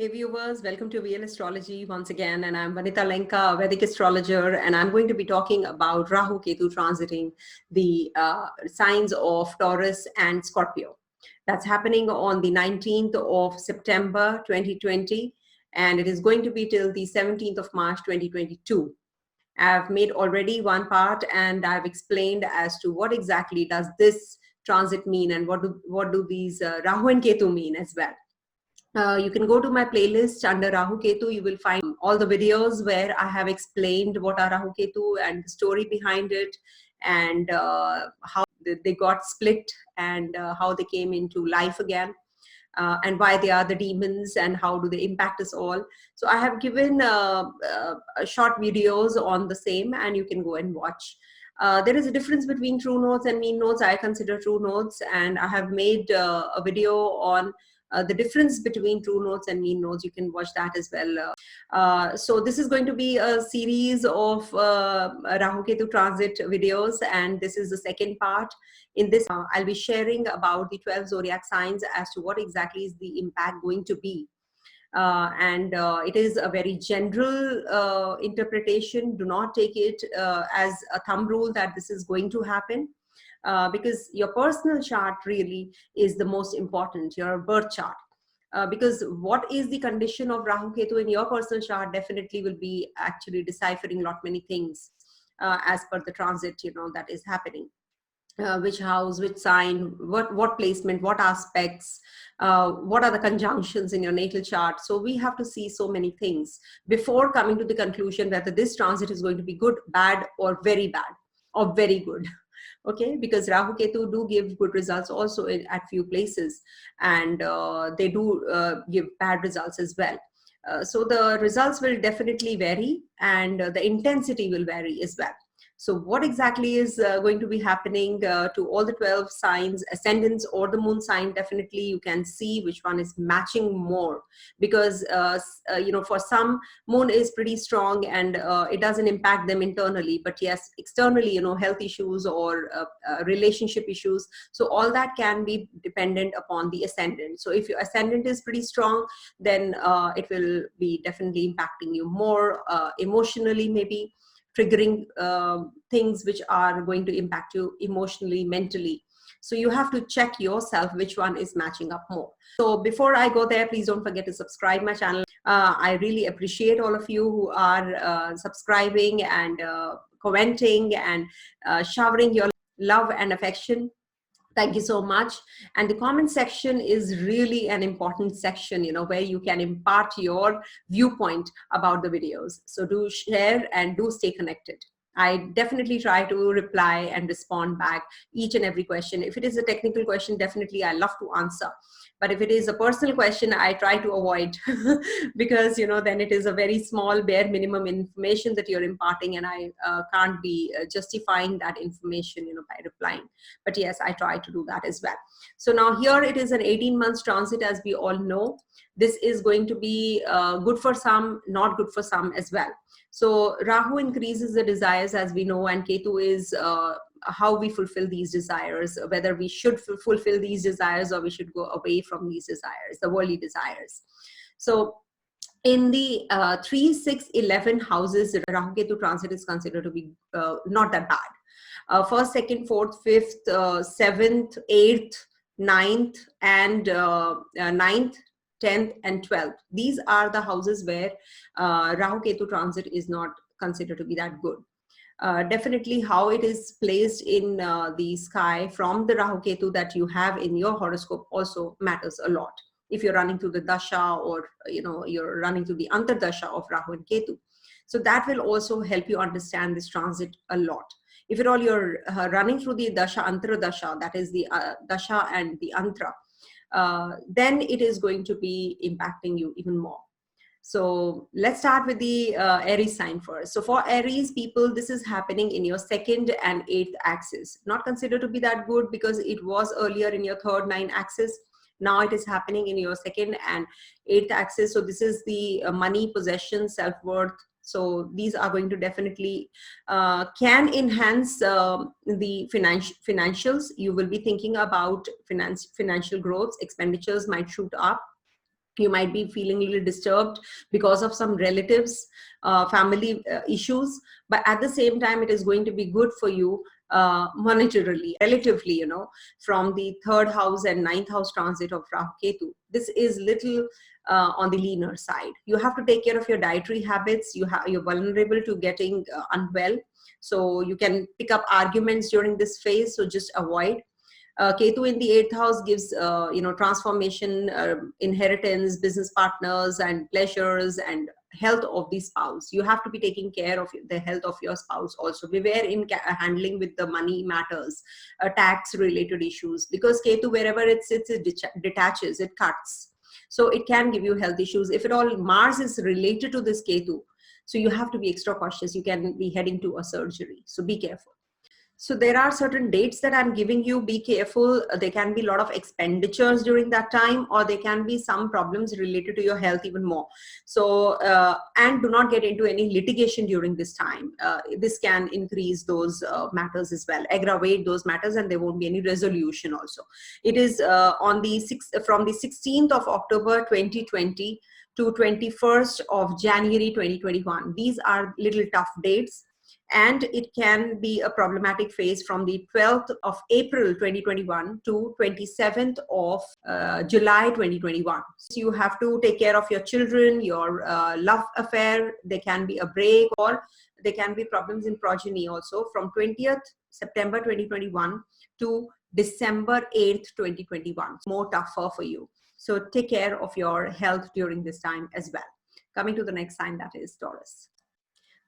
Hey viewers, welcome to VL Astrology once again, and I'm Vanita Lenka, a Vedic astrologer, and I'm going to be talking about Rahu Ketu transiting the signs of Taurus and Scorpio. That's happening on the 19th of September 2020, and it is going to be till the 17th of March 2022. I've made already one part, and I've explained as to what exactly does this transit mean, and what do these Rahu and Ketu mean as well. You can go to my playlist under Rahu Ketu. You will find all the videos where I have explained what are Rahu Ketu and the story behind it, and how they got split, and how they came into life again, and why they are the demons and how do they impact us all. So I have given short videos on the same, and you can go and watch. There is a difference between true nodes and mean nodes. I consider true nodes, and I have made a video on the difference between true nodes and mean nodes. You can watch that as well. So this is going to be a series of Rahu Ketu transit videos, and this is the second part. In this, I'll be sharing about the 12 zodiac signs as to what exactly is the impact going to be. It is a very general interpretation. Do not take it as a thumb rule that this is going to happen. Because your personal chart really is the most important, your birth chart. Because what is the condition of Rahu Ketu in your personal chart definitely will be actually deciphering many things as per the transit, that is happening. Which house, which sign, what placement, what aspects, what are the conjunctions in your natal chart. So we have to see so many things before coming to the conclusion whether this transit is going to be good, bad, or very bad, or very good. Okay, because Rahu Ketu do give good results also at few places, and they do give bad results as well. So the results will definitely vary, and the intensity will vary as well. So what exactly is going to be happening to all the 12 signs, ascendants or the moon sign, definitely you can see which one is matching more, because for some, moon is pretty strong and it doesn't impact them internally, but yes, externally, health issues or relationship issues. So all that can be dependent upon the ascendant. So if your ascendant is pretty strong, then it will be definitely impacting you more emotionally, maybe triggering things which are going to impact you emotionally, mentally. So you have to check yourself which one is matching up more. So before I go there, please don't forget to subscribe my channel. I really appreciate all of you who are subscribing and commenting and showering your love and affection. Thank you so much. And the comment section is really an important section, where you can impart your viewpoint about the videos. So do share and do stay connected. I definitely try to reply and respond back each and every question. If it is a technical question, definitely I love to answer. But if it is a personal question, I try to avoid because, then it is a very small, bare minimum information that you're imparting, and I can't be justifying that information, by replying. But yes, I try to do that as well. So now here it is an 18 months transit, as we all know. This is going to be good for some, not good for some as well. So Rahu increases the desires, as we know, and Ketu is how we fulfill these desires, whether we should fulfill these desires or we should go away from these desires, the worldly desires. So in the 3, 6, 11 houses, Rahu Ketu transit is considered to be not that bad. 1st, 2nd, 4th, 5th, 7th, 8th, 9th, and 9th, 10th, and 12th. These are the houses where Rahu Ketu transit is not considered to be that good. Definitely how it is placed in the sky from the Rahu Ketu that you have in your horoscope also matters a lot. If you're running through the dasha, or you're running through the antardasha of Rahu and Ketu. So that will also help you understand this transit a lot. If at all you're running through the dasha, antardasha, that is the dasha and the antra, then it is going to be impacting you even more. So let's start with the Aries sign first. So for Aries people, this is happening in your 2nd and 8th axis. Not considered to be that good because it was earlier in your 3rd, 9th axis. Now it is happening in your 2nd and 8th axis. So this is the money, possession, self-worth. So these are going to definitely can enhance the financials. You will be thinking about financial growth. Expenditures might shoot up. You might be feeling a little disturbed because of some relatives, family issues, but at the same time, it is going to be good for you monetarily, relatively, from the third house and ninth house transit of Rahu Ketu. This is little on the leaner side. You have to take care of your dietary habits. You're vulnerable to getting unwell. So you can pick up arguments during this phase. So just avoid. Ketu in the 8th house gives, transformation, inheritance, business partners, and pleasures, and health of the spouse. You have to be taking care of the health of your spouse also. Beware in handling with the money matters, tax related issues, because Ketu, wherever it sits, it detaches, it cuts. So it can give you health issues. If at all Mars is related to this Ketu, so you have to be extra cautious. You can be heading to a surgery. So be careful. So there are certain dates that I'm giving you. Be careful. There can be a lot of expenditures during that time, or there can be some problems related to your health even more. So, and do not get into any litigation during this time. This can increase those matters as well, aggravate those matters, and there won't be any resolution also. It is on the from the 16th of October 2020 to 21st of January 2021. These are little tough dates. And it can be a problematic phase from the 12th of April 2021 to 27th of July 2021. So you have to take care of your children, your love affair. There can be a break, or there can be problems in progeny also from 20th September 2021 to December 8th 2021. More tougher for you. So take care of your health during this time as well. Coming to the next sign, that is Taurus.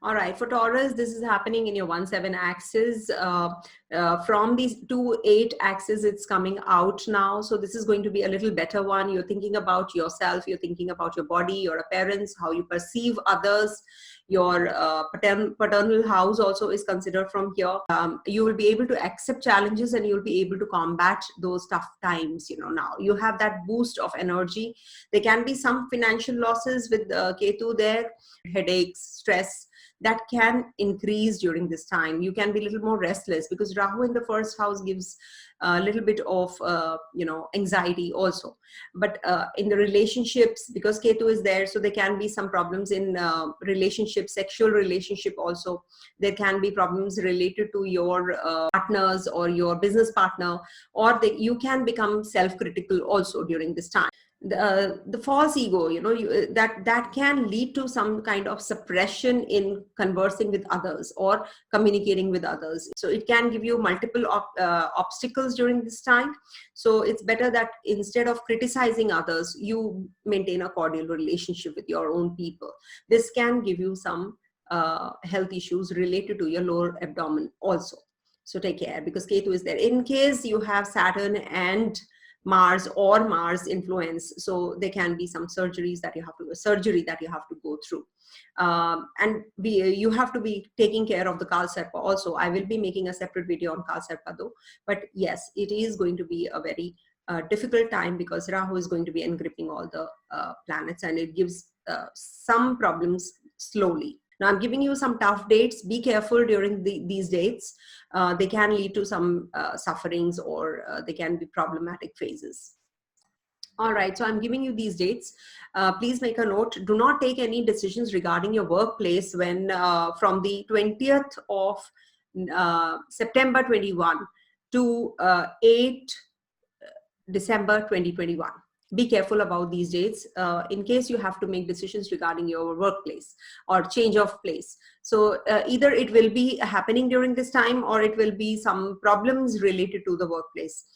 All right, for Taurus, this is happening in your 1-7 axis. From these 2-8 axis, it's coming out now. So this is going to be a little better one. You're thinking about yourself. You're thinking about your body, your appearance, how you perceive others. Your paternal house also is considered from here. You will be able to accept challenges, and you'll be able to combat those tough times. Now you have that boost of energy. There can be some financial losses with Ketu there, headaches, stress, that can increase during this time. You can be a little more restless because Rahu in the first house gives a little bit of, anxiety also. But in the relationships, because Ketu is there, so there can be some problems in relationships, sexual relationship also. There can be problems related to your partners or your business partner, or you can become self-critical also during this time. The false ego, that can lead to some kind of suppression in conversing with others or communicating with others. So it can give you multiple obstacles during this time. So it's better that instead of criticizing others, you maintain a cordial relationship with your own people. This can give you some health issues related to your lower abdomen also. So take care, because Ketu is there. In case you have Saturn and Mars or Mars influence, so there can be some surgery that you have to go through, and you have to be taking care of the Kaal Sarpa also. I will be making a separate video on Kaal Sarpa though, but yes, it is going to be a very difficult time, because Rahu is going to be engripping all the planets, and it gives some problems slowly. Now I'm giving you some tough dates. Be careful during these dates. They can lead to some sufferings, or they can be problematic phases. All right, so I'm giving you these dates. Please make a note. Do not take any decisions regarding your workplace when from the 20th of September 21 to 8 December 2021. Be careful about these dates in case you have to make decisions regarding your workplace or change of place. So either it will be happening during this time, or it will be some problems related to the workplace.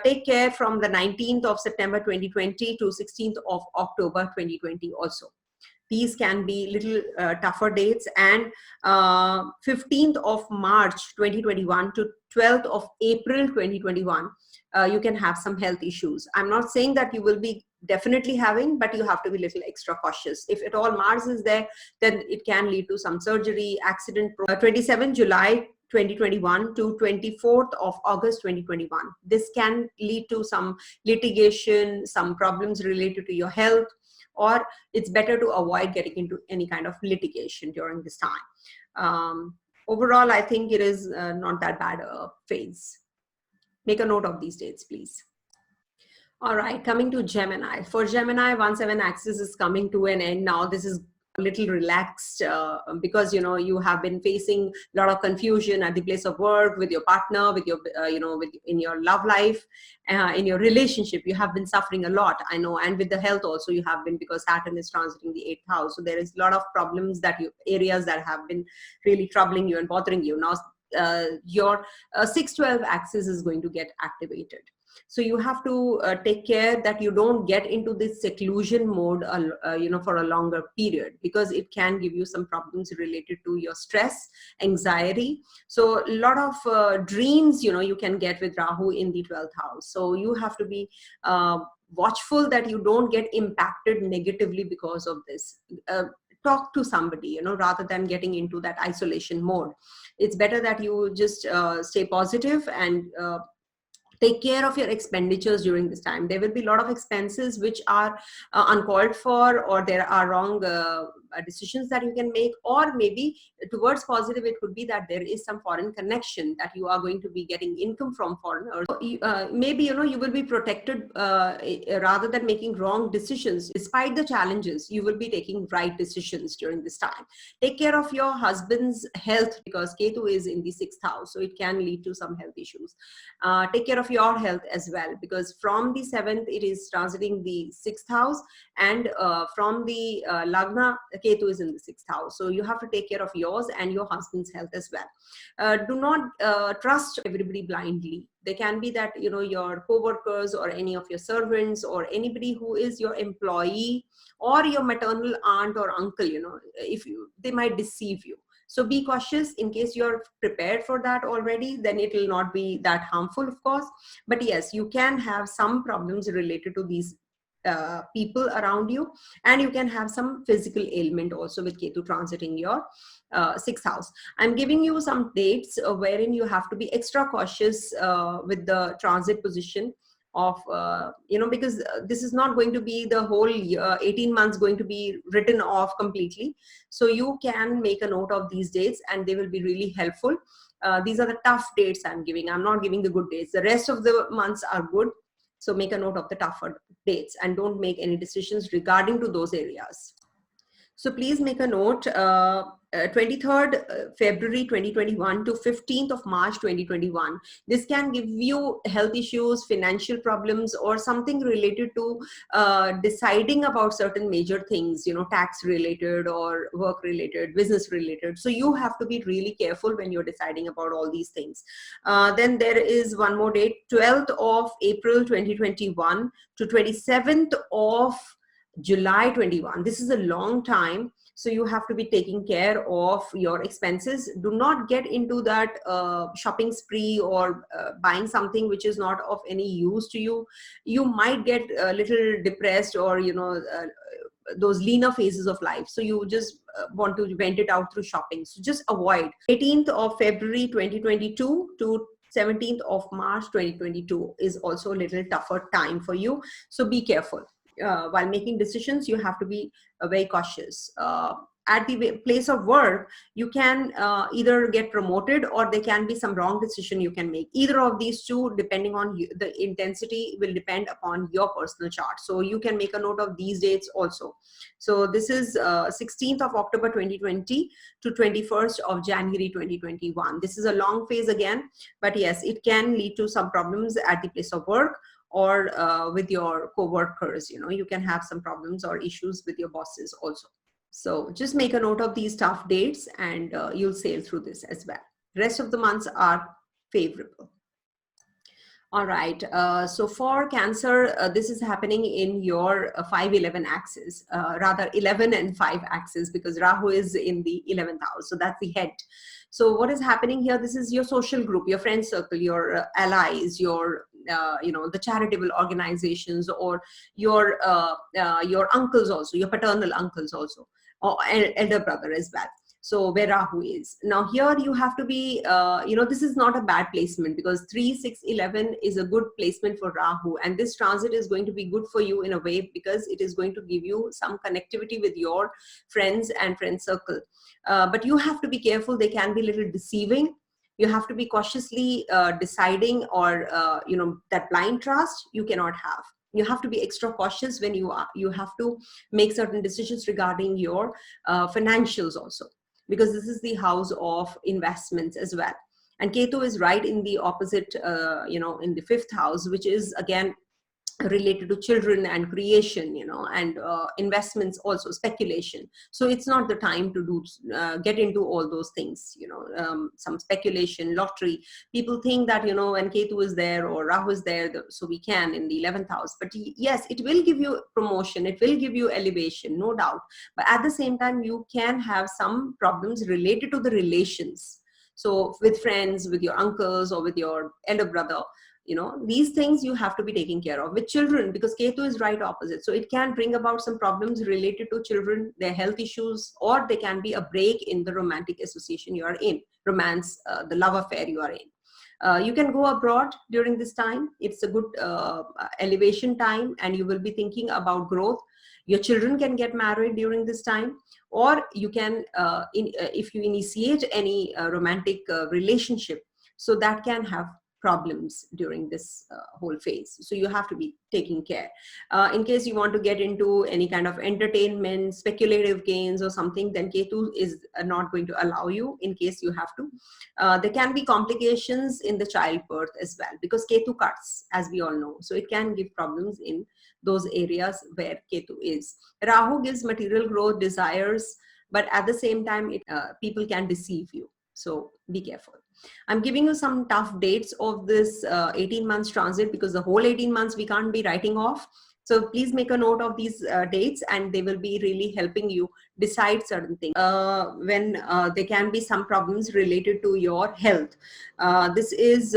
Take care from the 19th of September 2020 to 16th of October 2020 also. These can be little tougher dates. And 15th of March 2021 to 12th of April 2021, you can have some health issues. I'm not saying that you will be definitely having, but you have to be a little extra cautious. If at all Mars is there, then it can lead to some surgery, accident. 27 July 2021 to 24th of August 2021. This can lead to some litigation, some problems related to your health, or it's better to avoid getting into any kind of litigation during this time. Overall, I think it is not that bad a phase. Make a note of these dates, please. All right, coming to Gemini. For Gemini, 1/7 axis is coming to an end now. This is a little relaxed because you have been facing a lot of confusion at the place of work, with your partner, with your in your love life, in your relationship. You have been suffering a lot, I know, and with the health also you have been, because Saturn is transiting the 8th house. So there is a lot of problems areas that have been really troubling you and bothering you. Now your 6/12 axis is going to get activated. So you have to take care that you don't get into this seclusion mode for a longer period, because it can give you some problems related to your stress, anxiety. So a lot of dreams you can get with Rahu in the 12th house. So you have to be watchful that you don't get impacted negatively because of this. Talk to somebody, rather than getting into that isolation mode. It's better that you just stay positive and take care of your expenditures during this time. There will be a lot of expenses which are uncalled for, or there are wrong decisions that you can make, or maybe towards positive, it could be that there is some foreign connection that you are going to be getting income from foreigners. Maybe you will be protected rather than making wrong decisions. Despite the challenges, you will be taking right decisions during this time. Take care of your husband's health, because Ketu is in the 6th house, so it can lead to some health issues. Take care of your health as well, because from the 7th it is transiting the 6th house, and from the Lagna, Ketu is in the 6th house. So you have to take care of yours and your husband's health as well. Do not trust everybody blindly. There can be that your co-workers or any of your servants or anybody who is your employee or your maternal aunt or uncle, they might deceive you. So be cautious. In case you're prepared for that already, then it will not be that harmful, of course. But yes, you can have some problems related to these people around you, and you can have some physical ailment also with Ketu transiting your 6th house. I'm giving you some dates wherein you have to be extra cautious with the transit position of because this is not going to be the whole 18 months going to be written off completely. So you can make a note of these dates and they will be really helpful. These are the tough dates I'm giving. I'm not giving the good dates. The rest of the months are good. So make a note of the tougher dates and don't make any decisions regarding to those areas. So please make a note, 23rd February 2021 to 15th of March 2021. This can give you health issues, financial problems, or something related to deciding about certain major things, tax related or work related, business related. So you have to be really careful when you're deciding about all these things. Then there is one more date, 12th of April 2021 to 27th of July 21. This is a long time. So you have to be taking care of your expenses. Do not get into that shopping spree or buying something which is not of any use to you. You might get a little depressed or, those leaner phases of life. So you just want to vent it out through shopping. So just avoid. 18th of February 2022 to 17th of March 2022 is also a little tougher time for you. So be careful. While making decisions, you have to be very cautious. At the place of work, you can either get promoted or there can be some wrong decision you can make. Either of these two, depending on you, the intensity will depend upon your personal chart. So you can make a note of these dates also. So this is 16th of October 2020 to 21st of January 2021. This is a long phase again, but yes, it can lead to some problems at the place of work or with your co-workers. You can have some problems or issues with your bosses also. So just make a note of these tough dates and you'll sail through this as well. Rest of the months are favorable. All right. So for Cancer, this is happening in your 5-11 axis, rather 11 and 5 axis, because Rahu is in the 11th house. So that's the head. So what is happening here? This is your social group, your friend circle, your allies, your the charitable organizations, or your uncles also, your paternal uncles also, or elder brother as well. So where Rahu is. Now here you have to be, this is not a bad placement, because 3, 6, 11 is a good placement for Rahu. And this transit is going to be good for you in a way, because it is going to give you some connectivity with your friends and friend circle. But you have to be careful. They can be a little deceiving. You have to be cautiously deciding, or, that blind trust you cannot have. You have to be extra cautious when you have to make certain decisions regarding your financials also, because this is the house of investments as well. And Ketu is right in the opposite, in the 5th house, which is again related to children and creation, and investments, also speculation. So it's not the time to do get into all those things, some speculation, lottery. People think that, when Ketu is there or Rahu is there, so we can in the 11th house. But yes, it will give you promotion, it will give you elevation, no doubt. But at the same time, you can have some problems related to the relations. So with friends, with your uncles, or with your elder brother, these things you have to be taking care of. With children, because Ketu is right opposite, so it can bring about some problems related to children, their health issues, or there can be a break in the romantic association you are in, romance, the love affair you are in. You can go abroad during this time. It's a good elevation time, and you will be thinking about growth. Your children can get married during this time, or you can, if you initiate any romantic relationship, so that can have problems during this whole phase. So you have to be taking care. In case you want to get into any kind of entertainment, speculative gains or something, then Ketu is not going to allow you in case you have to. There can be complications in the childbirth as well, because Ketu cuts, as we all know. So it can give problems in those areas where Ketu is. Rahu gives material growth, desires, but at the same time, people can deceive you. So be careful. I'm giving you some tough dates of this 18 months transit, because the whole 18 months we can't be writing off. So please make a note of these dates, and they will be really helping you decide certain things. When there can be some problems related to your health. This is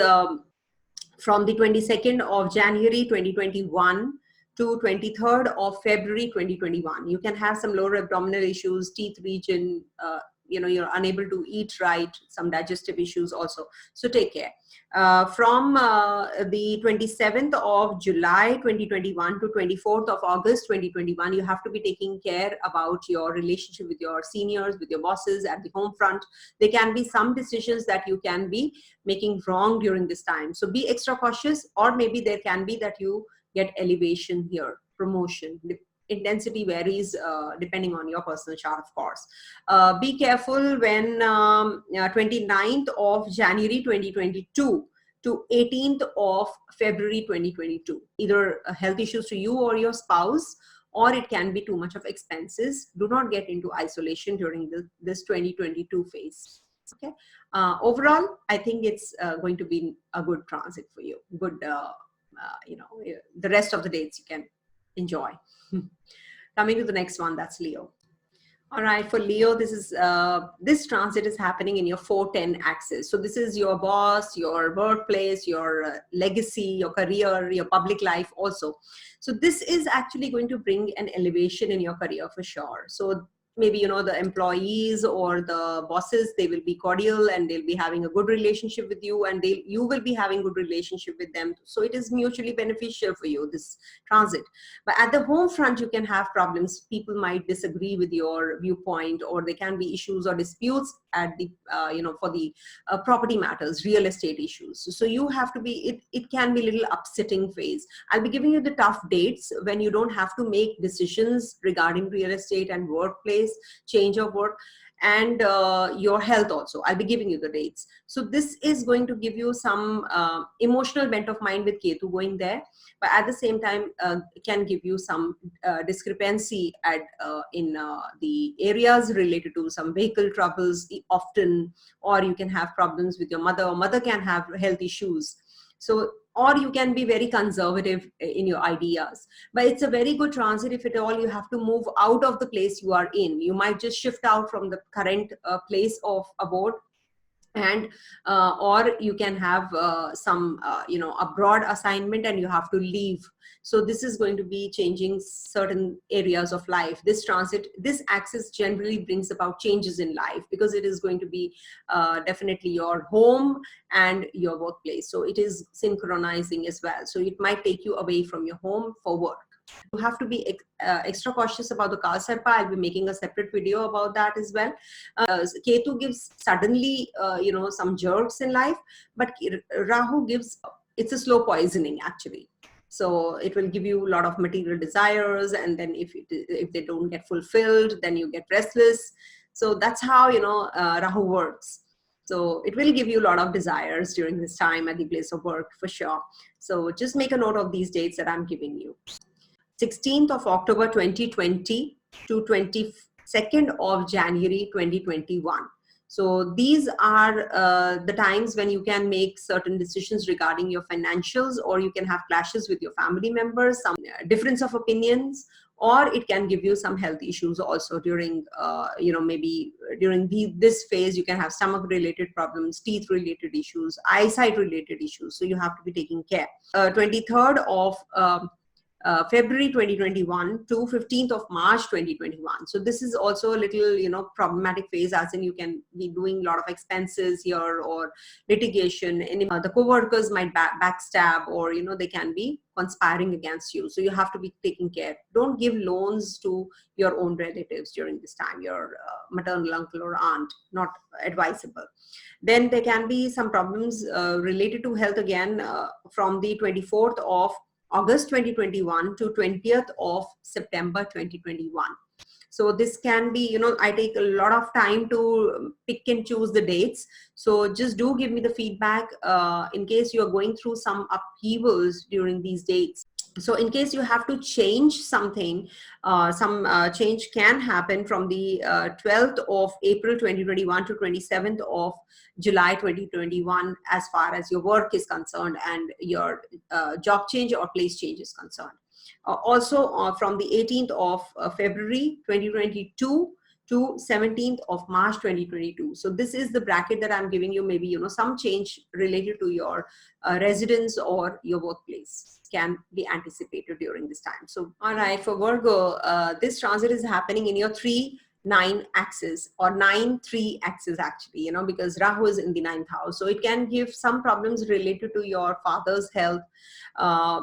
from the 22nd of January 2021 to 23rd of February 2021. You can have some lower abdominal issues, teeth region, you're unable to eat right, some digestive issues also. So take care. From the 27th of July 2021 to 24th of August 2021, you have to be taking care about your relationship with your seniors, with your bosses at the home front. There can be some decisions that you can be making wrong during this time. So be extra cautious, or maybe there can be that you get elevation here, promotion. The intensity varies depending on your personal chart, of course. Be careful when 29th of January 2022 to 18th of February 2022. Either health issues to you or your spouse, or it can be too much of expenses. Do not get into isolation during this 2022 phase. Okay. Overall, I think it's going to be a good transit for you. Good, the rest of the dates you can enjoy. Coming to the next one, that's Leo. All right, for Leo, this transit is happening in your 4-10 axis. So this is your boss, your workplace, your legacy, your career, your public life also. So this is actually going to bring an elevation in your career for sure. So maybe, the employees or the bosses, they will be cordial and they'll be having a good relationship with you, and you will be having good relationship with them. So it is mutually beneficial for you, this transit. But at the home front, you can have problems. People might disagree with your viewpoint, or there can be issues or disputes at the, for the property matters, real estate issues. So you have to be, it can be a little upsetting phase. I'll be giving you the tough dates when you don't have to make decisions regarding real estate and workplace, change of work, and your health also. I'll be giving you the dates. So this is going to give you some emotional bent of mind with Ketu going there, but at the same time can give you some discrepancy in the areas related to some vehicle troubles often, or you can have problems with your mother, or mother can have health issues. So, or you can be very conservative in your ideas. But it's a very good transit. If at all you have to move out of the place you are in, you might just shift out from the current place of abode, and or you can have some abroad assignment and you have to leave. So this is going to be changing certain areas of life. This transit, this axis generally brings about changes in life, because it is going to be definitely your home and your workplace. So it is synchronizing as well. So it might take you away from your home for work. You have to be extra cautious about the Kaal Sarpa. I'll be making a separate video about that as well. Ketu gives suddenly, some jerks in life, but Rahu gives, it's a slow poisoning actually. So it will give you a lot of material desires, and then if they don't get fulfilled, then you get restless. So that's how, Rahu works. So it will give you a lot of desires during this time at the place of work for sure. So just make a note of these dates that I'm giving you. 16th of October 2020 to 22nd of January 2021. So these are the times when you can make certain decisions regarding your financials, or you can have clashes with your family members, some difference of opinions, or it can give you some health issues also during, maybe during this phase. You can have stomach related problems, teeth related issues, eyesight related issues. So you have to be taking care. 23rd of February 2021 to 15th of March 2021. So this is also a little, problematic phase, as in you can be doing a lot of expenses here, or litigation. And the co-workers might backstab, or, they can be conspiring against you. So you have to be taking care. Don't give loans to your own relatives during this time, your maternal uncle or aunt, not advisable. Then there can be some problems related to health again from the 24th of August 2021 to 20th of September 2021. So this can be, I take a lot of time to pick and choose the dates. So just do give me the feedback in case you're going through some upheavals during these dates. So in case you have to change something, some change can happen from the 12th of April 2021 to 27th of July 2021, as far as your work is concerned and your job change or place change is concerned. Also from the 18th of February 2022 to 17th of March 2022. So this is the bracket that I'm giving you. Maybe, some change related to your residence or your workplace can be anticipated during this time. So, all right, for Virgo, this transit is happening in your 3-9 axis, or 9-3 axis actually, because Rahu is in the 9th house. So it can give some problems related to your father's health,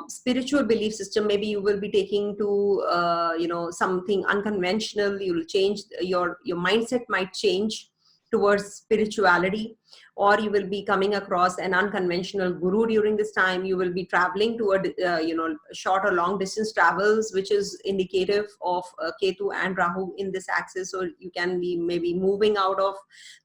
spiritual belief system. Maybe you will be taking to, something unconventional. You will change, your mindset might change towards spirituality, or you will be coming across an unconventional guru during this time. You will be traveling toward, short or long distance travels, which is indicative of Ketu and Rahu in this axis. So you can be maybe moving out of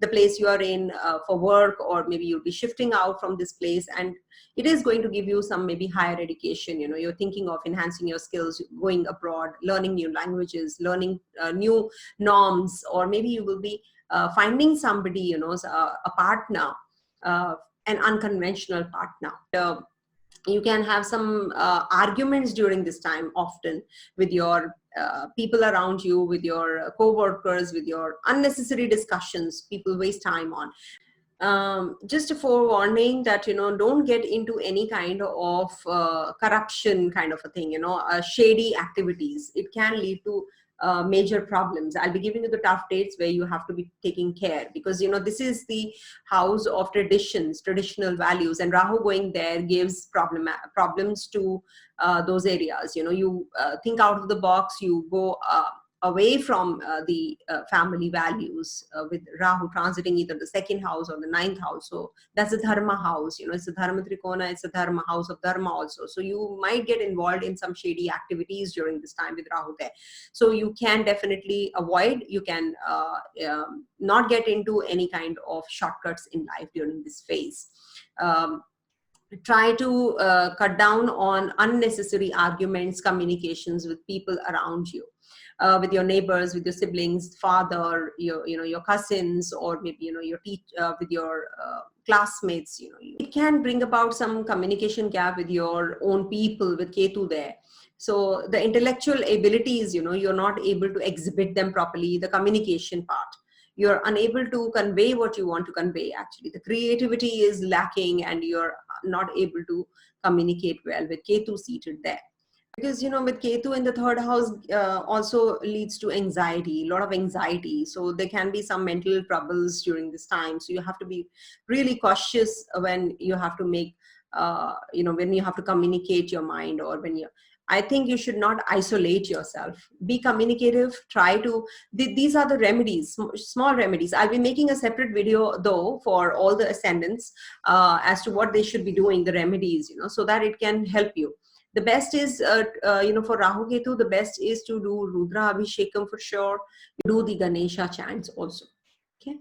the place you are in for work, or maybe you'll be shifting out from this place, and it is going to give you some maybe higher education. You're thinking of enhancing your skills, going abroad, learning new languages, learning new norms, or maybe you will be finding somebody, a partner, an unconventional partner. You can have some arguments during this time, often with your people around you, with your co-workers, with your unnecessary discussions people waste time on. Just a forewarning that, don't get into any kind of corruption kind of a thing, shady activities. It can lead to major problems. I'll be giving you the tough dates where you have to be taking care, because this is the house of traditions, traditional values, and Rahu going there gives problems to those areas. You think out of the box, you go away from the family values with Rahu transiting either the 2nd house or the 9th house. So that's a dharma house, it's a dharma trikona, it's a dharma house of dharma also. So you might get involved in some shady activities during this time with Rahu there. So you can definitely avoid, you can not get into any kind of shortcuts in life during this phase. Try to cut down on unnecessary arguments, communications with people around you. With your neighbors, with your siblings, father, your cousins, or maybe your with your classmates. It can bring about some communication gap with your own people with Ketu there. So the intellectual abilities, you're not able to exhibit them properly. The communication part, you're unable to convey what you want to convey. Actually, the creativity is lacking, and you're not able to communicate well with Ketu seated there. Because, with Ketu in the 3rd house also leads to anxiety, a lot of anxiety. So there can be some mental troubles during this time. So you have to be really cautious when you have to make, when you have to communicate your mind, or I think you should not isolate yourself. Be communicative. Try to, these are the remedies, small remedies. I'll be making a separate video though for all the ascendants as to what they should be doing, the remedies, so that it can help you. The best is, for Rahu Ketu, the best is to do Rudra Abhishekam for sure. Do the Ganesha chants also. Okay.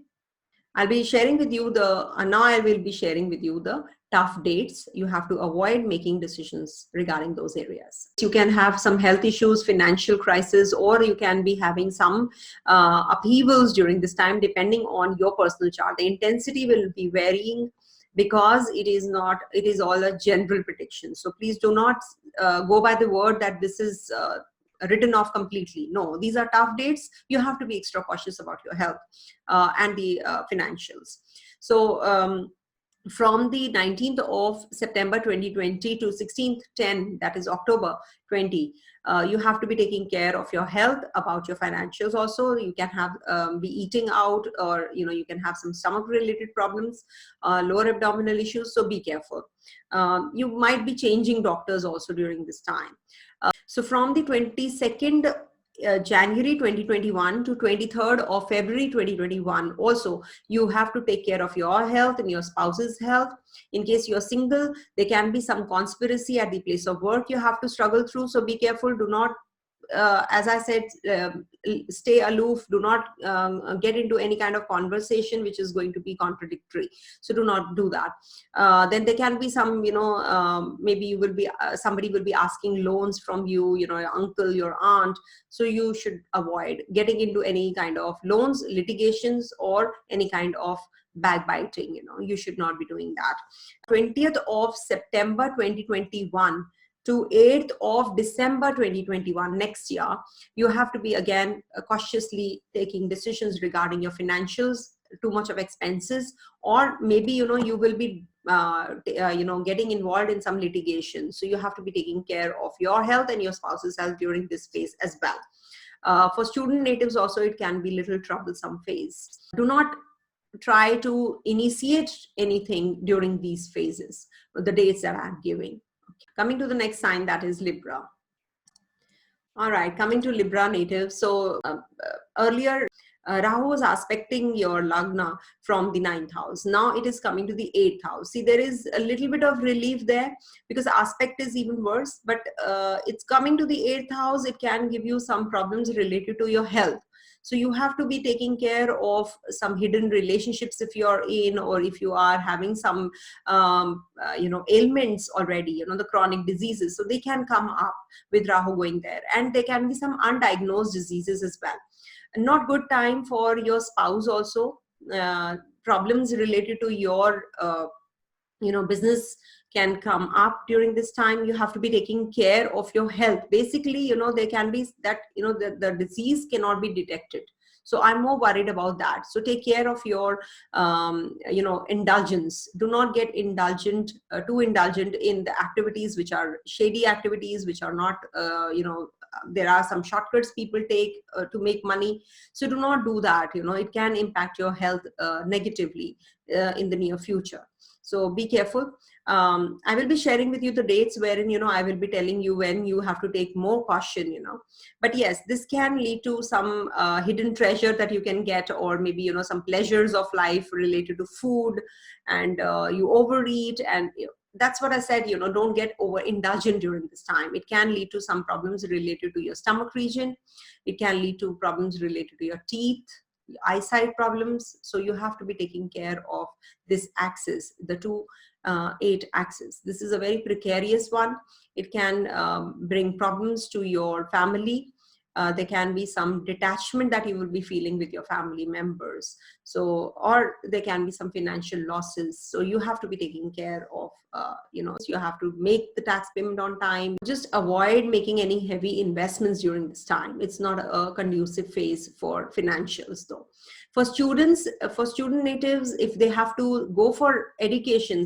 I'll be sharing with you now I will be sharing with you the tough dates. You have to avoid making decisions regarding those areas. You can have some health issues, financial crisis, or you can be having some upheavals during this time, depending on your personal chart. The intensity will be varying because it is all a general prediction. So please do not go by the word that this is written off completely. No, these are tough dates. You have to be extra cautious about your health and the financials. So from the 19th of September 2020 to 16th-10, that is October 20, you have to be taking care of your health, about your financials also. You can have be eating out, or you can have some stomach related problems, lower abdominal issues, so be careful. You might be changing doctors also during this time. So from the 22nd January 2021 to 23rd of February 2021, also you have to take care of your health and your spouse's health. In case you're single, there can be some conspiracy at the place of work you have to struggle through, so be careful. Do not as I said, stay aloof. Do not get into any kind of conversation which is going to be contradictory. So do not do that. Then there can be some, maybe you will be somebody will be asking loans from you, your uncle, your aunt. So you should avoid getting into any kind of loans, litigations, or any kind of backbiting. You should not be doing that. 20th of September 2021 to 8th of December 2021, next year, you have to be again cautiously taking decisions regarding your financials, too much of expenses, or maybe you will be getting involved in some litigation. So you have to be taking care of your health and your spouse's health during this phase as well. For student natives also, it can be little troublesome phase. Do not try to initiate anything during these phases, the dates that I'm giving. Coming to the next sign, that is Libra. All right, coming to Libra native. So earlier, Rahu was aspecting your Lagna from the 9th house. Now it is coming to the 8th house. See, there is a little bit of relief there because the aspect is even worse, but it's coming to the 8th house. It can give you some problems related to your health. So you have to be taking care of some hidden relationships if you're in, or if you are having some, ailments already, the chronic diseases. So they can come up with Rahu going there. And there can be some undiagnosed diseases as well. Not good time for your spouse also. Problems related to your, business can come up during this time. You have to be taking care of your health. Basically, there can be that, the disease cannot be detected. So I'm more worried about that. So take care of your, indulgence. Do not get too indulgent in the activities which are shady activities, which are not, there are some shortcuts people take to make money. So do not do that. It can impact your health negatively in the near future. So be careful. I will be sharing with you the dates wherein, I will be telling you when you have to take more caution, But yes, this can lead to some hidden treasure that you can get, or maybe, some pleasures of life related to food, and you overeat. And that's what I said, don't get overindulgent during this time. It can lead to some problems related to your stomach region. It can lead to problems related to your teeth, eyesight problems. So you have to be taking care of this axis, the 2-8 axis. This is a very precarious one. It can bring problems to your family. There can be some detachment that you will be feeling with your family members. So, or there can be some financial losses. So you have to be taking care of, you have to make the tax payment on time. Just avoid making any heavy investments during this time. It's not a conducive phase for financials though. For students, for student natives, if they have to go for education,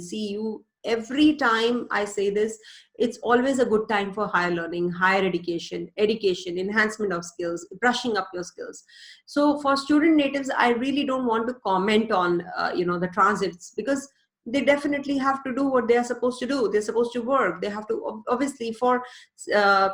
every time I say this, it's always a good time for higher learning, higher education, enhancement of skills, brushing up your skills. So for student natives, I really don't want to comment on, the transits, because they definitely have to do what they are supposed to do. They're supposed to work. They have to, obviously, for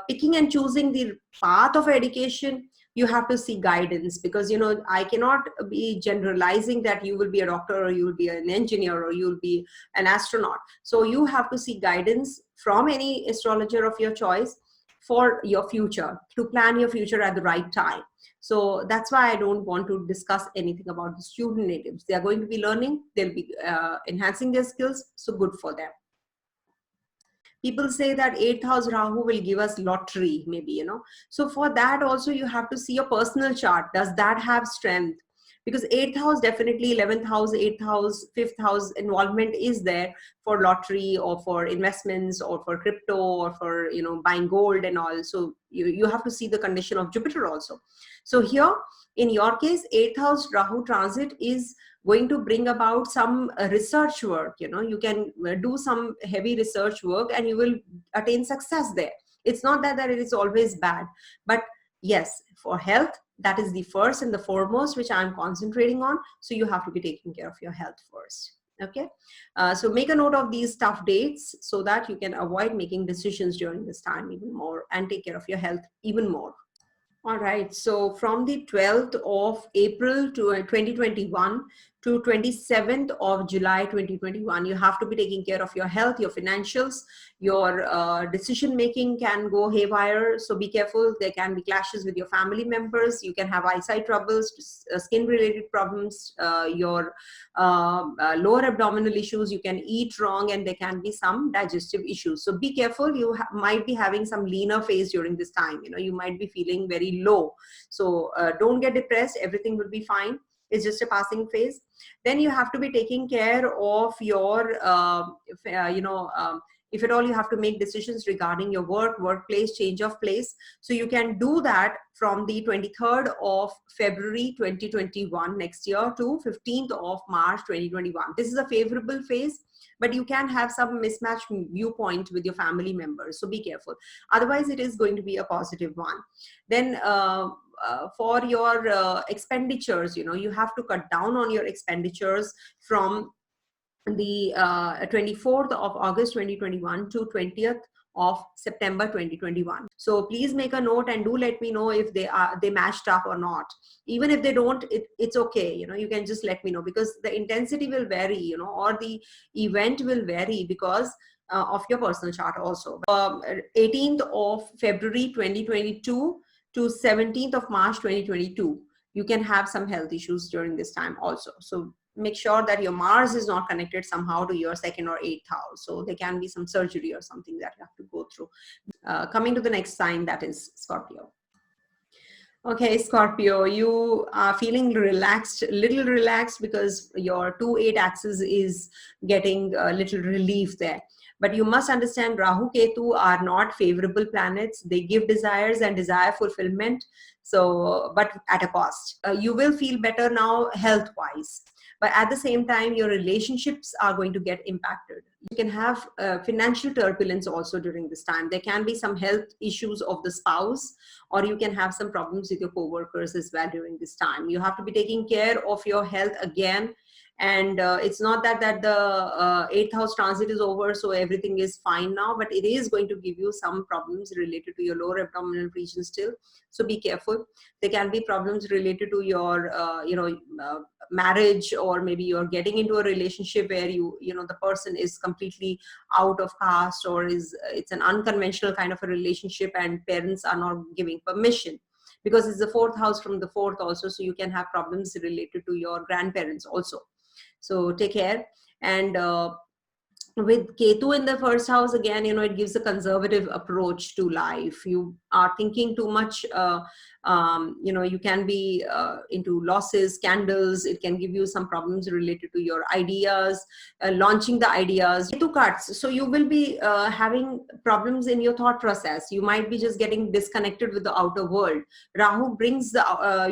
picking and choosing the path of education, you have to seek guidance, because, I cannot be generalizing that you will be a doctor, or you will be an engineer, or you will be an astronaut. So you have to seek guidance from any astrologer of your choice for your future, to plan your future at the right time. So that's why I don't want to discuss anything about the student natives. They are going to be learning, they'll be enhancing their skills, so good for them. People say that 8th house Rahu will give us lottery, maybe, you know. So for that also you have to see your personal chart. Does that have strength? Because 8th house, definitely 11th house, 8th house, 5th house involvement is there for lottery or for investments or for crypto or for, you know, buying gold and all. So you have to see the condition of Jupiter also. So here in your case, 8th house Rahu transit is going to bring about some research work. You know, you can do some heavy research work and you will attain success there. It's not that it is always bad, but yes, for health, that is the first and the foremost which I'm concentrating on. So you have to be taking care of your health first. Okay, so make a note of these tough dates so that you can avoid making decisions during this time even more and take care of your health even more. All right, so from the 12th of April to 2021 to 27th of July 2021, you have to be taking care of your health, your financials, your decision making can go haywire. So be careful. There can be clashes with your family members. You can have eyesight troubles, skin related problems, your lower abdominal issues. You can eat wrong and there can be some digestive issues. So be careful. You might be having some leaner phase during this time. You know, you might be feeling very low. So don't get depressed. Everything will be fine. It's just a passing phase. Then you have to be taking care of your, if at all you have to make decisions regarding your work, workplace, change of place. So you can do that from the 23rd of February 2021 next year to 15th of March 2021. This is a favorable phase, but you can have some mismatched viewpoint with your family members. So be careful. Otherwise, it is going to be a positive one. Then for your expenditures, you know, you have to cut down on your expenditures from the 24th of August 2021 to 20th of September 2021. So please make a note and do let me know if they matched up or not. Even if they don't, it's okay. You know, you can just let me know, because the intensity will vary, you know, or the event will vary because of your personal chart also. 18th of February 2022 to 17th of March 2022, you can have some health issues during this time also. So make sure that your Mars is not connected somehow to your 2nd or 8th house. So there can be some surgery or something that you have to go through. Coming to the next sign, that is Scorpio. Okay, Scorpio, you are feeling relaxed, little relaxed, because your 2-8 axis is getting a little relief there. But you must understand, Rahu Ketu are not favorable planets. They give desires and desire fulfillment. So, but at a cost. You will feel better now health-wise. But at the same time, your relationships are going to get impacted. You can have financial turbulence also during this time. There can be some health issues of the spouse, or you can have some problems with your co-workers as well during this time. You have to be taking care of your health again. And it's not that the 8th house transit is over, so everything is fine now, but it is going to give you some problems related to your lower abdominal region still. So be careful. There can be problems related to your, marriage, or maybe you're getting into a relationship where the person is completely out of caste, or it's an unconventional kind of a relationship and parents are not giving permission, because it's the 4th house from the 4th also. So you can have problems related to your grandparents also. So take care. And with Ketu in the 1st house, again, it gives a conservative approach to life. You are thinking too much, you can be into losses, scandals. It can give you some problems related to your ideas, launching the ideas. Ketu cuts. So you will be having problems in your thought process. You might be just getting disconnected with the outer world. Rahu brings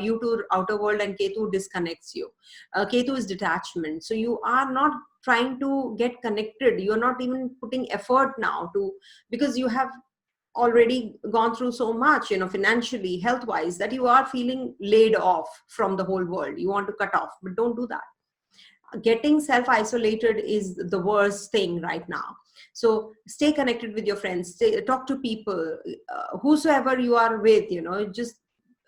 you to outer world and Ketu disconnects you. Ketu is detachment. So you are not trying to get connected. You're not even putting effort now because you have already gone through so much, financially, health wise, that you are feeling laid off from the whole world. You want to cut off, but don't do that. Getting self-isolated is the worst thing right now. So stay connected with your friends, talk to people, whosoever you are with,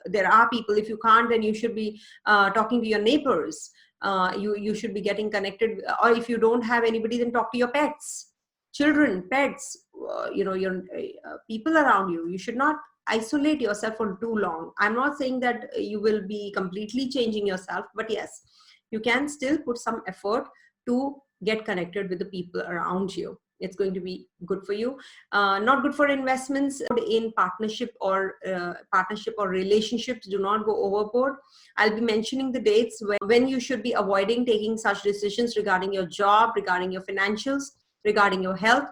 there are people. If you can't, then you should be talking to your neighbors. You should be getting connected, or if you don't have anybody, then talk to your pets, children, pets, your people around you. You should not isolate yourself for too long. I'm not saying that you will be completely changing yourself, but yes, you can still put some effort to get connected with the people around you. It's going to be good for you. Not good for investments in partnership or relationships. Do not go overboard. I'll be mentioning the dates when you should be avoiding taking such decisions regarding your job, regarding your financials, regarding your health.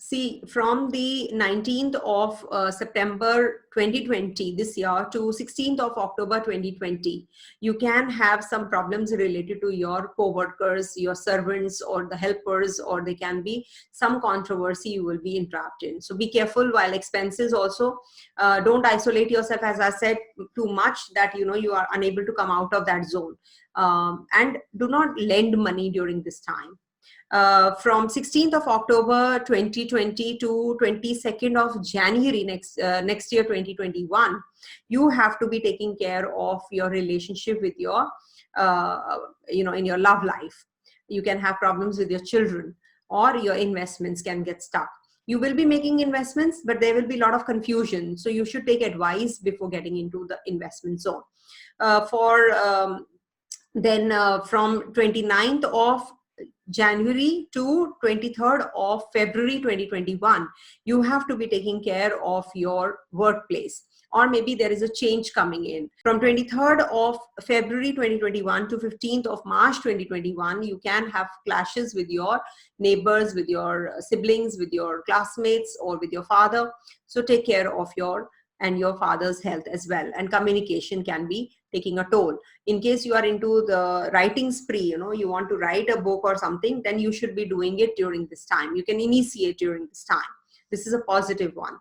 See, from the 19th of September 2020 this year to 16th of October 2020, you can have some problems related to your co-workers, your servants, or the helpers, or there can be some controversy you will be entrapped in. So be careful while expenses also. Don't isolate yourself, as I said, too much that you are unable to come out of that zone. And do not lend money during this time. From 16th of October 2020 to 22nd of January next year 2021, you have to be taking care of your relationship with your in your love life. You can have problems with your children, or your investments can get stuck. You will be making investments, but there will be a lot of confusion, so you should take advice before getting into the investment zone. From 29th of January to 23rd of February 2021, you have to be taking care of your workplace, or maybe there is a change coming in. From 23rd of February 2021 to 15th of March 2021, you can have clashes with your neighbors, with your siblings, with your classmates, or with your father. So take care of your father's health as well, and communication can be taking a toll. In case you are into the writing spree, you want to write a book or something, then you should be doing it during this time. You can initiate during this time. This is a positive one.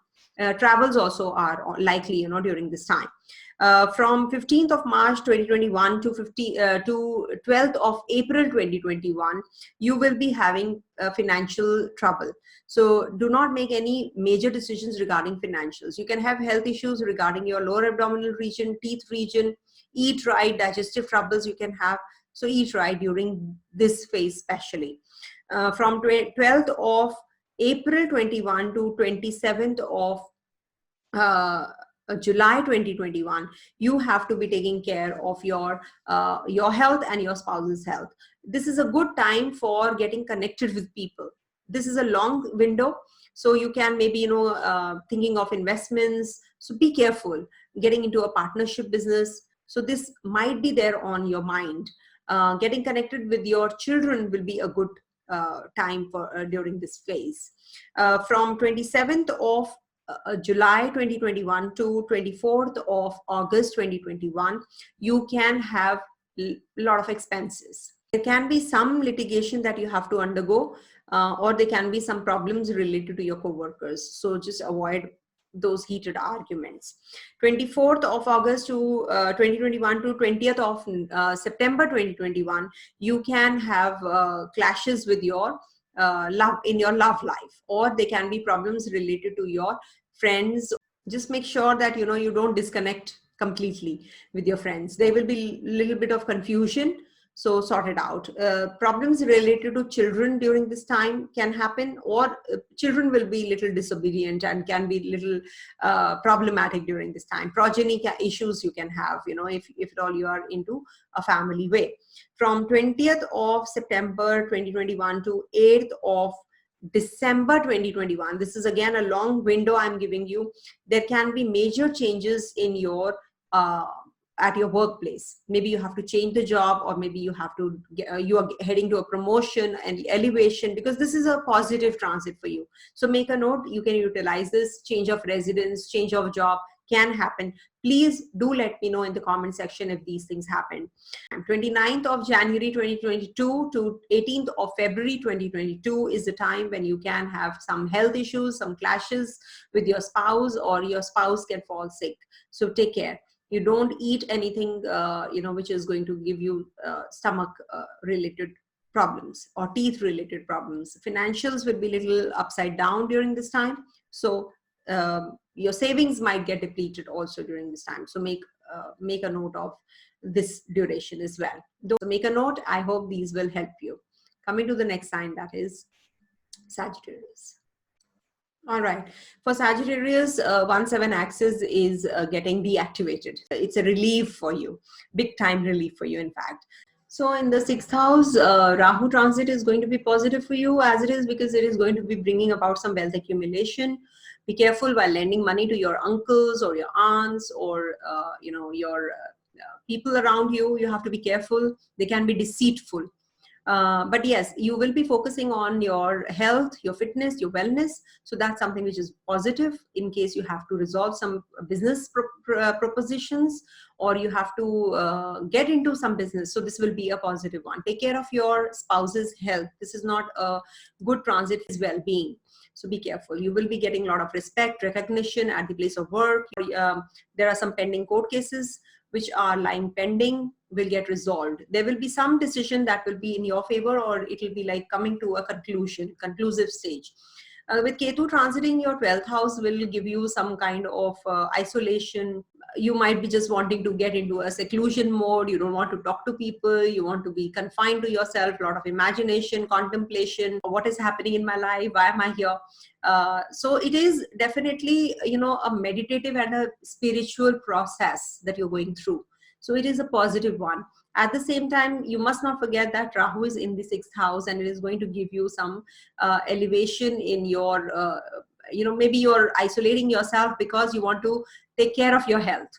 Travels also are likely during this time. From 15th of March 2021 to 12th of April 2021, you will be having financial trouble. So do not make any major decisions regarding financials. You can have health issues regarding your lower abdominal region, teeth region, eat right, digestive troubles you can have. So eat right during this phase especially. From 12th of April 21 to 27th of July 2021, you have to be taking care of your health and your spouse's health. This is a good time for getting connected with people. This is a long window, so you can maybe thinking of investments. So be careful getting into a partnership business. So this might be there on your mind. Getting connected with your children will be a good time for during this phase. From 27th of July 2021 to 24th of August 2021, you can have a lot of expenses. There can be some litigation that you have to undergo, or there can be some problems related to your co-workers. So just avoid those heated arguments. 24th of August to 2021 to 20th of September 2021, you can have clashes with your love life, or there can be problems related to your friends. Just make sure that you don't disconnect completely with your friends. There will be a little bit of confusion, so sort it out. Problems related to children during this time can happen, or children will be little disobedient and can be little problematic during this time. Progeny issues you can have, if at all you are into a family way. From 20th of September 2021 to 8th of December 2021, this is again a long window I'm giving you. There can be major changes in your at your workplace. Maybe you have to change the job, or maybe you have to you are heading to a promotion and elevation, because this is a positive transit for you. So make a note. You can utilize this. Change of residence, change of job can happen. Please do let me know in the comment section if these things happen. 29th of January 2022 to 18th of February 2022 is the time when you can have some health issues, some clashes with your spouse, or your spouse can fall sick. So take care. You don't eat anything which is going to give you stomach related problems or teeth related problems. Financials will be little upside down during this time. So your savings might get depleted also during this time. So make a note of this duration as well. So make a note. I hope these will help you. Coming to the next sign, that is Sagittarius. All right. For Sagittarius, 1/7 axis is getting deactivated. It's a relief for you, big time relief for you, in fact. So in the sixth house, Rahu transit is going to be positive for you as it is, because it is going to be bringing about some wealth accumulation. Be careful while lending money to your uncles or your aunts or your people around you. You have to be careful. They can be deceitful. But yes, you will be focusing on your health, your fitness, your wellness. So that's something which is positive in case you have to resolve some business propositions, or you have to get into some business. So this will be a positive one. Take care of your spouse's health. This is not a good transit, is well-being. So be careful. You will be getting a lot of respect, recognition at the place of work. There are some pending court cases which are lying pending, will get resolved. There will be some decision that will be in your favor, or it will be like coming to a conclusive stage. With Ketu transiting your 12th house will give you some kind of isolation. You might be just wanting to get into a seclusion mode. You don't want to talk to people. You want to be confined to yourself. A lot of imagination, contemplation. What is happening in my life? Why am I here? So it is definitely, a meditative and a spiritual process that you're going through. So it is a positive one. At the same time, you must not forget that Rahu is in the 6th house, and it is going to give you some elevation in your, maybe you're isolating yourself because you want to take care of your health.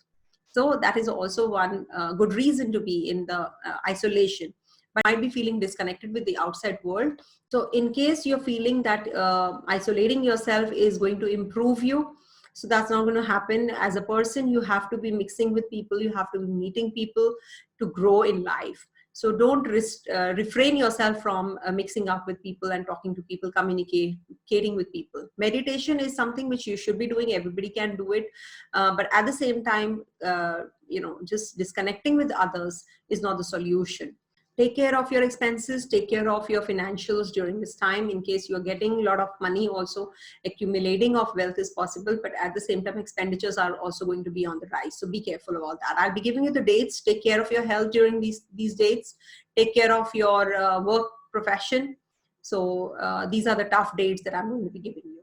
So that is also one good reason to be in the isolation. But you might be feeling disconnected with the outside world. So in case you're feeling that isolating yourself is going to improve you, so that's not going to happen. As a person, you have to be mixing with people. You have to be meeting people to grow in life. So don't refrain yourself from mixing up with people and talking to people, communicating with people. Meditation is something which you should be doing. Everybody can do it. But at the same time, just disconnecting with others is not the solution. Take care of your expenses, take care of your financials during this time. In case you're getting a lot of money, also accumulating of wealth is possible, but at the same time expenditures are also going to be on the rise. So be careful about that. I'll be giving you the dates. Take care of your health during these dates. Take care of your work profession. So these are the tough dates that I'm going to be giving you.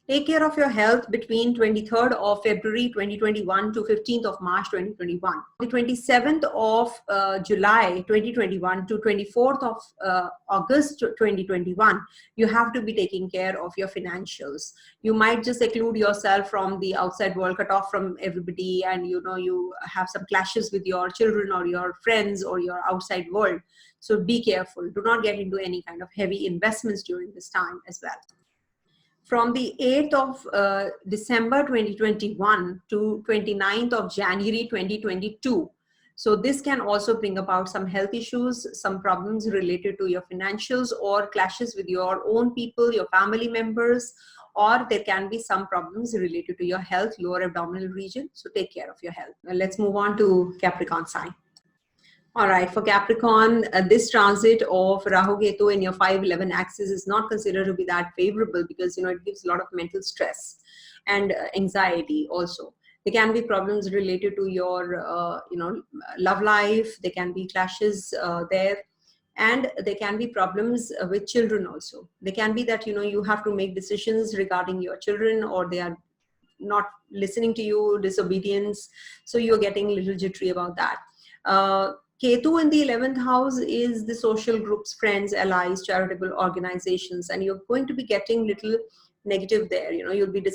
Take care of your health between 23rd of February 2021 to 15th of March 2021. The 27th of July 2021 to 24th of August 2021, you have to be taking care of your financials. You might just seclude yourself from the outside world, cut off from everybody, and you have some clashes with your children or your friends or your outside world. So be careful. Do not get into any kind of heavy investments during this time as well. From the 8th of December 2021 to 29th of January 2022. So this can also bring about some health issues, some problems related to your financials, or clashes with your own people, your family members, or there can be some problems related to your health, lower abdominal region. So take care of your health. Now let's move on to Capricorn sign. All right, for Capricorn, this transit of Rahu Ketu in your 5-11 axis is not considered to be that favorable, because it gives a lot of mental stress and anxiety also. There can be problems related to your love life. There can be clashes there, and there can be problems with children also. There can be that you have to make decisions regarding your children, or they are not listening to you, disobedience. So you're getting a little jittery about that. Ketu in the 11th house is the social groups, friends, allies, charitable organizations, and you're going to be getting little negative there. You'll be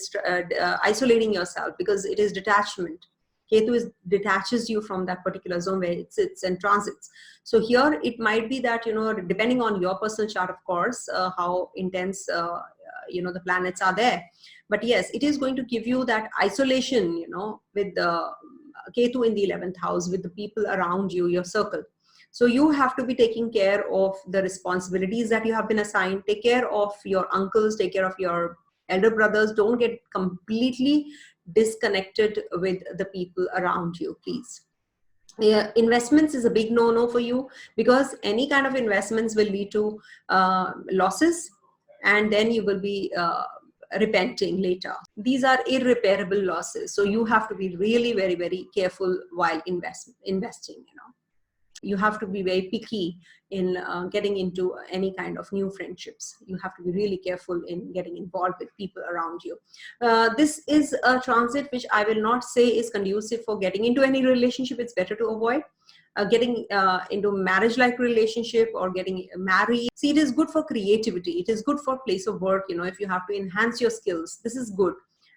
isolating yourself because it is detachment. Ketu detaches you from that particular zone where it sits and transits. So here it might be that, depending on your personal chart, of course, how intense, the planets are there. But yes, it is going to give you that isolation, with the Ketu in the 11th house, with the people around you, your circle. So you have to be taking care of the responsibilities that you have been assigned. Take care of your uncles, take care of your elder brothers. Don't get completely disconnected with the people around you, please. Investments is a big no-no for you, because any kind of investments will lead to losses, and then you will be repenting later. These are irreparable losses. So you have to be really very, very careful while investing. you have to be very picky in getting into any kind of new friendships. You have to be really careful in getting involved with people around you. This is a transit which I will not say is conducive for getting into any relationship. It's better to avoid. Getting into marriage-like relationship or getting married. See, it is good for creativity. It is good for place of work. If you have to enhance your skills, this is good.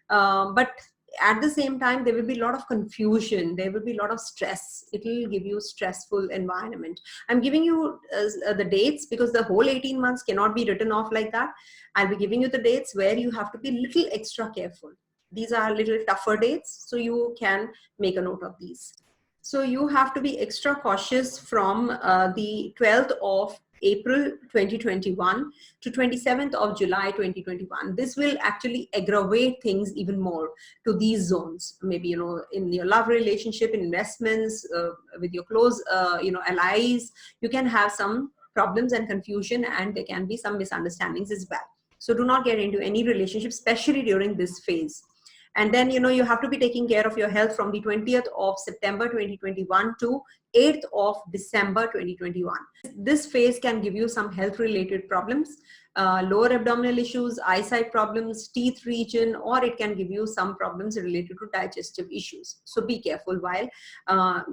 But at the same time, there will be a lot of confusion. There will be a lot of stress. It will give you stressful environment. I'm giving you the dates because the whole 18 months cannot be written off like that. I'll be giving you the dates where you have to be a little extra careful. These are a little tougher dates, so you can make a note of these. So you have to be extra cautious from the 12th of April 2021 to 27th of July 2021. This will actually aggravate things even more to these zones. Maybe, in your love relationship, in investments, with your close, allies, you can have some problems and confusion, and there can be some misunderstandings as well. So do not get into any relationship, especially during this phase. And then, you have to be taking care of your health from the 20th of September 2021 to 8th of December 2021. This phase can give you some health related problems, lower abdominal issues, eyesight problems, teeth region, or it can give you some problems related to digestive issues. So be careful while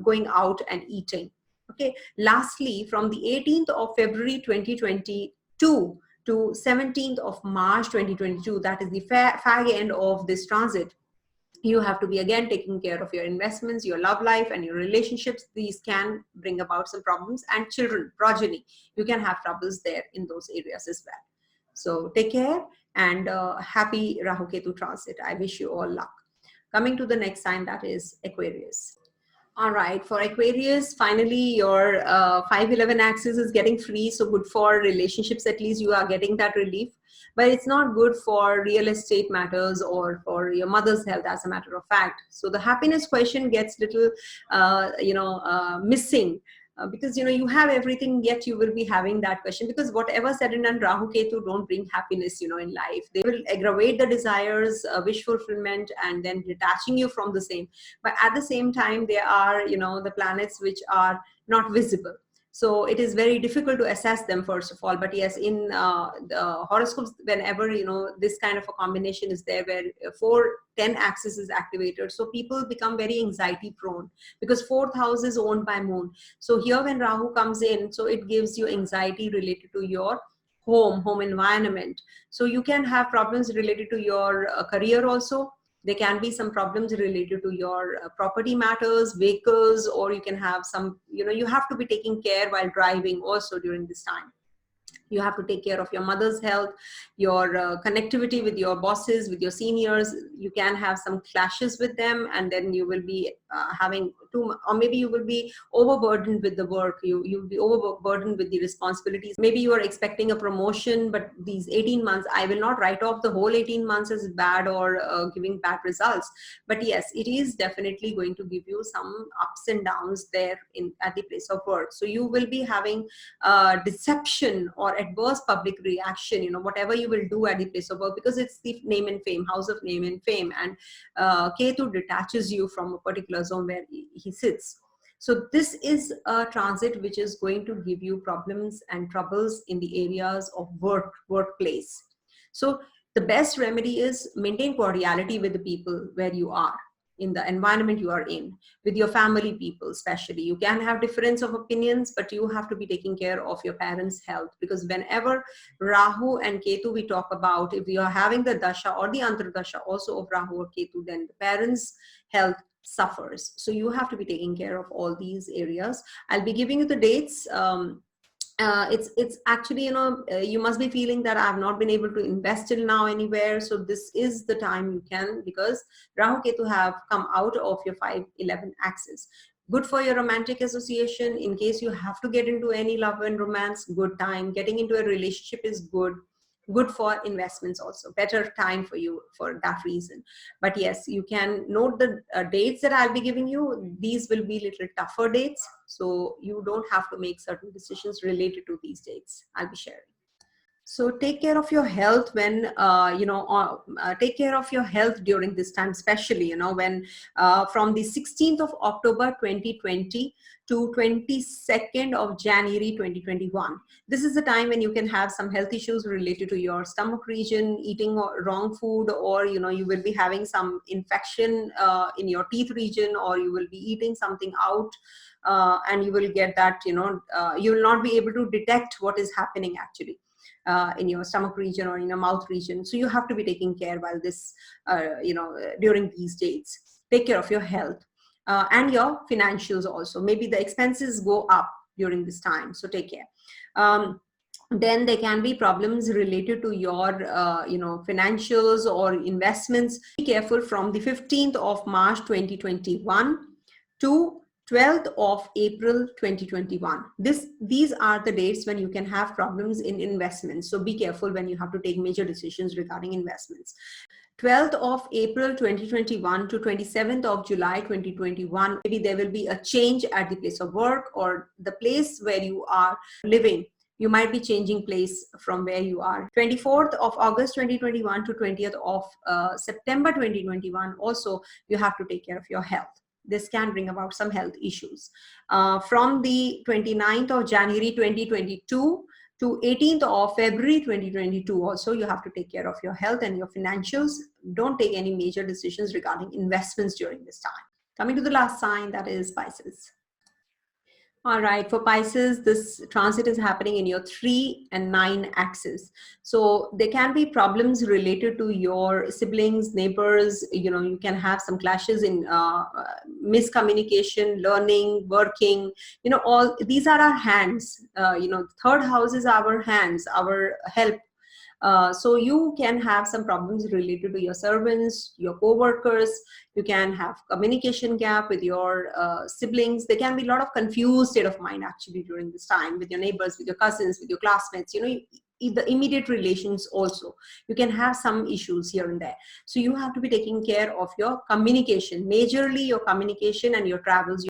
going out and eating. Okay. Lastly, from the 18th of February 2022 to 17th of March 2022, that is the fag end of this transit, you have to be again taking care of your investments, your love life, and your relationships. These can bring about some problems, and children, progeny, you can have troubles there in those areas as well. So take care, and happy Rahu Ketu transit. I wish you all luck. Coming to the next sign, that is Aquarius. All right, for Aquarius, finally your 5-11 axis is getting free. So good for relationships, at least you are getting that relief. But it's not good for real estate matters or for your mother's health, as a matter of fact. So the happiness question gets little, missing. Because you have everything, yet you will be having that question, because whatever said and done, Rahu Ketu don't bring happiness in life. They will aggravate the desires, wish fulfillment, and then detaching you from the same. But at the same time, there are the planets which are not visible. So it is very difficult to assess them, first of all. But yes, in the horoscopes, whenever this kind of a combination is there, where 4-10 axis is activated, so people become very anxiety prone, because 4th house is owned by moon. So here when Rahu comes in, so it gives you anxiety related to your home environment. So you can have problems related to your career also. There can be some problems related to your property matters, vehicles, or you can have some, you have to be taking care while driving also during this time. You have to take care of your mother's health, your connectivity with your bosses, with your seniors. You can have some clashes with them, and then you will be having or maybe you will be overburdened with the work. You'll be overburdened with the responsibilities. Maybe you are expecting a promotion, but these 18 months, I will not write off the whole 18 months as bad or giving bad results. But yes, it is definitely going to give you some ups and downs there at the place of work. So you will be having deception or adverse public reaction, whatever you will do at the place of work, because it's the name and fame, house of name and fame, and Ketu detaches you from a particular zone where he sits. So this is a transit which is going to give you problems and troubles in the areas of workplace. So the best remedy is maintain cordiality with the people where you are, in the environment you are in, with your family people especially. You can have difference of opinions, but you have to be taking care of your parents' health, because whenever Rahu and Ketu we talk about, if you are having the dasha or the antardasha also of Rahu or Ketu, then the parents' health suffers. So you have to be taking care of all these areas. I'll be giving you the dates. It's actually, you must be feeling that I have not been able to invest till now anywhere. So this is the time you can, because Rahu Ketu have come out of your 5-11 axis. Good for your romantic association. In case you have to get into any love and romance, good time. Getting into a relationship is good. Good for investments also, better time for you for that reason. But yes, you can note the dates that I'll be giving you. These will be little tougher dates, so you don't have to make certain decisions related to these dates I'll be sharing. So take care of your health when, take care of your health during this time, especially, when from the 16th of October 2020 to 22nd of January 2021. This is the time when you can have some health issues related to your stomach region, eating wrong food, or, you will be having some infection in your teeth region, or you will be eating something out. And you will get that, you will not be able to detect what is happening actually in your stomach region or in your mouth region. So you have to be taking care while this, during these dates. Take care of your health and your financials also. Maybe the expenses go up during this time, so take care. Then there can be problems related to your financials or investments. Be careful from the 15th of March 2021 to 12th of April 2021. These are the dates when you can have problems in investments. So be careful when you have to take major decisions regarding investments. 12th of April 2021 to 27th of July 2021, maybe there will be a change at the place of work or the place where you are living. You might be changing place from where you are. 24th of August 2021 to 20th of September 2021, also you have to take care of your health. This can bring about some health issues. From the 29th of January 2022 to 18th of February 2022, also you have to take care of your health and your financials. Don't take any major decisions regarding investments during this time. Coming to the last sign, that is Pisces. All right, for Pisces, this transit is happening in your 3 and 9 axis. So there can be problems related to your siblings, neighbors. You can have some clashes in miscommunication, learning, working. All these are our hands. Third house is our hands, our help. So you can have some problems related to your servants, your co-workers. You can have communication gap with your siblings. There can be a lot of confused state of mind actually during this time with your neighbors, with your cousins, with your classmates. The immediate relations also. You can have some issues here and there. So you have to be taking care of your communication, majorly your communication and your travels.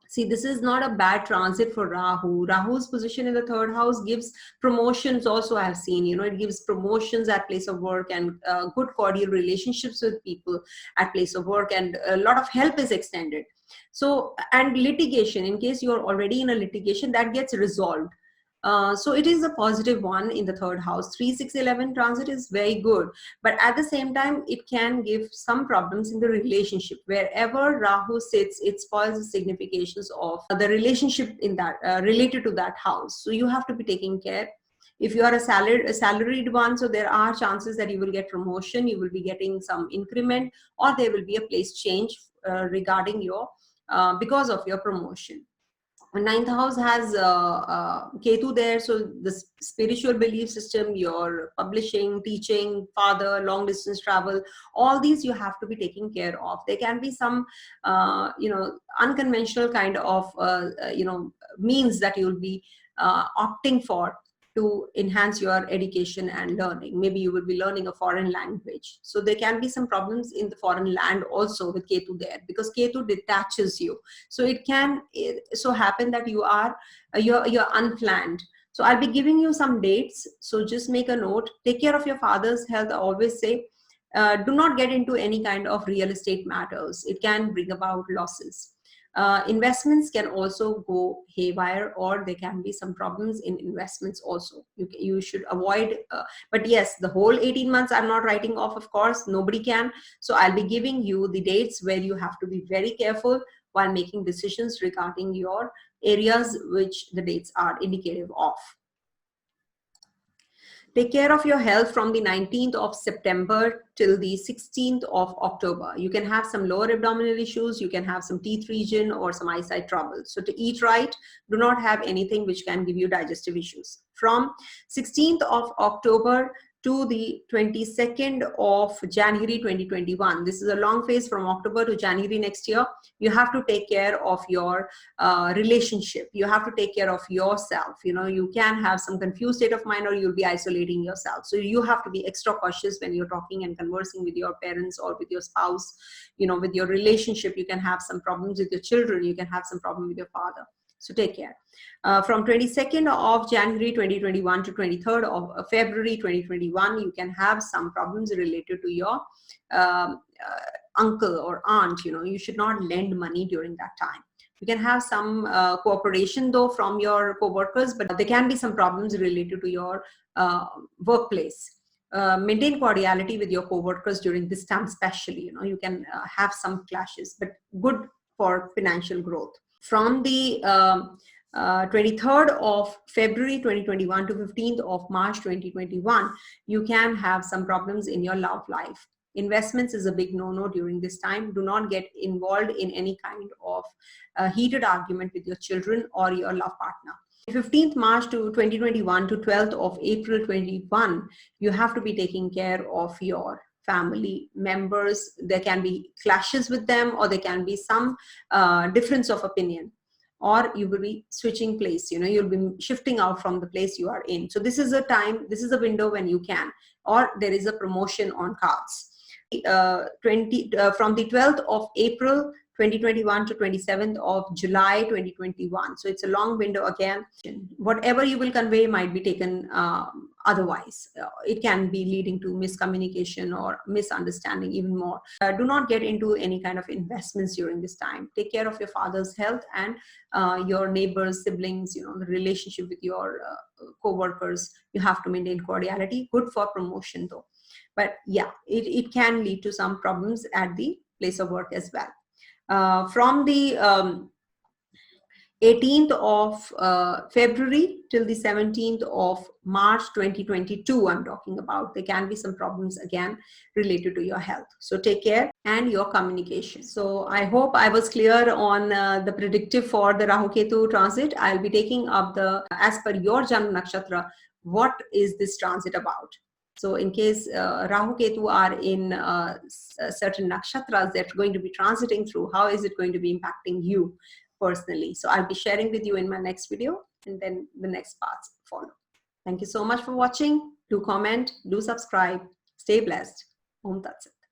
See, this is not a bad transit for Rahu. Rahu's position in the 3rd house gives promotions also, I have seen. It gives promotions at place of work and good cordial relationships with people at place of work, and a lot of help is extended. So, and litigation, in case you're already in a litigation, that gets resolved. So it is a positive one in the 3rd house. 3, 6, 11 transit is very good, but at the same time, it can give some problems in the relationship. Wherever Rahu sits, it spoils the significations of the relationship in that related to that house. So you have to be taking care. If you are a salaried one, so there are chances that you will get promotion, you will be getting some increment, or there will be a place change regarding your because of your promotion. 9th house has Ketu there, so the spiritual belief system, your publishing, teaching, father, long distance travel, all these you have to be taking care of. There can be some unconventional kind of means that you will be opting for to enhance your education and learning. Maybe you will be learning a foreign language. So there can be some problems in the foreign land also with Ketu there, because Ketu detaches you. So it can so happen that you're unplanned. So I'll be giving you some dates. So just make a note. Take care of your father's health. I always say, do not get into any kind of real estate matters. It can bring about losses. Investments can also go haywire, or there can be some problems in investments also. You should avoid, but yes, the whole 18 months I'm not writing off, of course, nobody can. So I'll be giving you the dates where you have to be very careful while making decisions regarding your areas which the dates are indicative of. Take care of your health from the 19th of September till the 16th of October. You can have some lower abdominal issues. You can have some teeth region or some eyesight trouble. So to eat right, do not have anything which can give you digestive issues. From 16th of October to the 22nd of January 2021. This is a long phase from October to January next year. You have to take care of your relationship. You have to take care of yourself. You can have some confused state of mind, or you'll be isolating yourself. So you have to be extra cautious when you're talking and conversing with your parents or with your spouse. With your relationship, you can have some problems with your children. You can have some problem with your father. So take care. From 22nd of January 2021 to 23rd of February 2021, you can have some problems related to your uncle or aunt. You should not lend money during that time. You can have some cooperation though from your co-workers, but there can be some problems related to your workplace. Maintain cordiality with your co-workers during this time, especially. You can have some clashes, but good for financial growth. From the 23rd of February 2021 to 15th of March 2021, you can have some problems in your love life. Investments is a big no-no during this time. Do not get involved in any kind of heated argument with your children or your love partner. 15th March to 2021 to 12th of April 21, you have to be taking care of your family members. There can be clashes with them, or there can be some difference of opinion, or you will be switching place. You'll be shifting out from the place you are in. So this is a time, this is a window when you can, or there is a promotion on cards. From the 12th of April 2021 to 27th of July 2021. So it's a long window again. Whatever you will convey might be taken otherwise. It can be leading to miscommunication or misunderstanding even more. Do not get into any kind of investments during this time. Take care of your father's health and your neighbors, siblings, the relationship with your co-workers. You have to maintain cordiality. Good for promotion though. But yeah, it can lead to some problems at the place of work as well. From the 18th of February till the 17th of March 2022, I'm talking about, there can be some problems again related to your health. So take care and your communication. So I hope I was clear on the predictive for the Rahu Ketu transit. I'll be taking up as per your Janma Nakshatra, what is this transit about? So in case Rahu Ketu are in certain nakshatras that are going to be transiting through, how is it going to be impacting you personally? So I'll be sharing with you in my next video, and then the next parts follow. Thank you so much for watching. Do comment, do subscribe. Stay blessed. Om Tat Sat.